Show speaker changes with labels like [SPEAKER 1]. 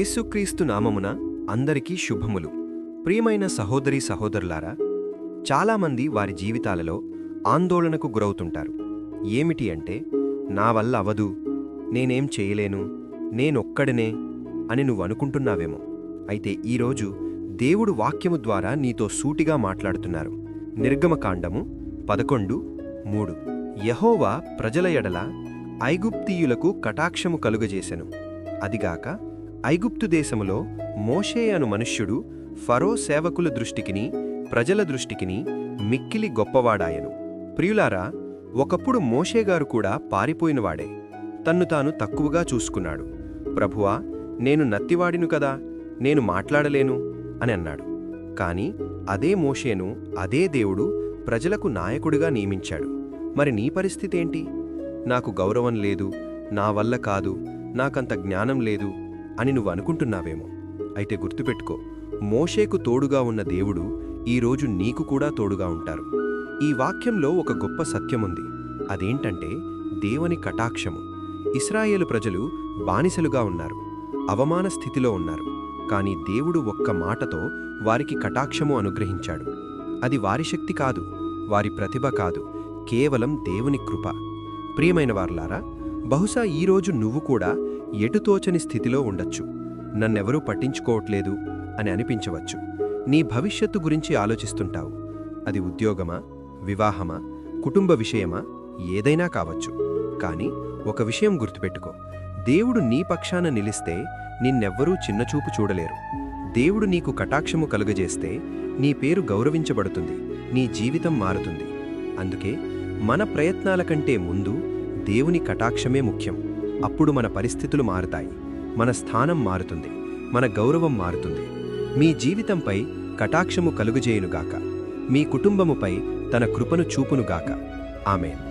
[SPEAKER 1] యేసుక్రీస్తు నామమున అందరికీ శుభములు. ప్రియమైన సహోదరీ సహోదరులారా, చాలామంది వారి జీవితాలలో ఆందోళనకు గురవుతుంటారు. ఏమిటి అంటే, నా వల్ల అవదు, నేనేం చేయలేను, నేనొక్కడినే అని నువ్వనుకుంటున్నావేమో. అయితే ఈరోజు దేవుడు వాక్యము ద్వారా నీతో సూటిగా మాట్లాడుతున్నారు. నిర్గమకాండము 11:3. యెహోవా ప్రజల ఎడల ఐగుప్తీయులకు కటాక్షము కలుగజేసెను. అదిగాక ఐగుప్తు దేశములో మోషే అను మనుష్యుడు ఫరో సేవకుల దృష్టికిని ప్రజల దృష్టికిని మిక్కిలి గొప్పవాడాయను. ప్రియులారా, ఒకప్పుడు మోషేగారు కూడా పారిపోయినవాడే. తన్ను తాను తక్కువగా చూసుకున్నాడు. ప్రభువా, నేను నత్తివాడిను కదా, నేను మాట్లాడలేను అని అన్నాడు. కాని అదే మోషేను అదే దేవుడు ప్రజలకు నాయకుడిగా నియమించాడు. మరి నీ పరిస్థితేంటి? నాకు గౌరవం లేదు, నా వల్ల కాదు, నాకంత జ్ఞానం లేదు అని నువ్వు అనుకుంటున్నావేమో. అయితే గుర్తుపెట్టుకో, మోషేకు తోడుగా ఉన్న దేవుడు ఈరోజు నీకు కూడా తోడుగా ఉంటారు. ఈ వాక్యంలో ఒక గొప్ప సత్యముంది. అదేంటంటే దేవుని కటాక్షము. ఇశ్రాయేలు ప్రజలు బానిసలుగా ఉన్నారు, అవమాన స్థితిలో ఉన్నారు. కాని దేవుడు ఒక్క మాటతో వారికి కటాక్షము అనుగ్రహించాడు. అది వారి శక్తి కాదు, వారి ప్రతిభ కాదు, కేవలం దేవుని కృప. ప్రియమైన వారలారా, బహుశా ఈరోజు నువ్వు కూడా ఎటుతోచని స్థితిలో ఉండొచ్చు. నన్నెవరూ పట్టించుకోవట్లేదు అని అనిపించవచ్చు. నీ భవిష్యత్తు గురించి ఆలోచిస్తుంటావు. అది ఉద్యోగమా, వివాహమా, కుటుంబ విషయమా, ఏదైనా కావచ్చు. కాని ఒక విషయం గుర్తుపెట్టుకో, దేవుడు నీ పక్షాన నిలిస్తే నిన్నెవ్వరూ చిన్నచూపు చూడలేరు. దేవుడు నీకు కటాక్షము కలుగజేస్తే నీ పేరు గౌరవించబడుతుంది, నీ జీవితం మారుతుంది. అందుకే మన ప్రయత్నాల కంటే ముందు దేవుని కటాక్షమే ముఖ్యం. అప్పుడు మన పరిస్థితులు మారుతాయి, మన స్థానం మారుతుంది, మన గౌరవం మారుతుంది. మీ జీవితంపై కటాక్షము కలుగజేయునుగాక, మీ కుటుంబముపై తన కృపను చూపునుగాక. ఆమేన్.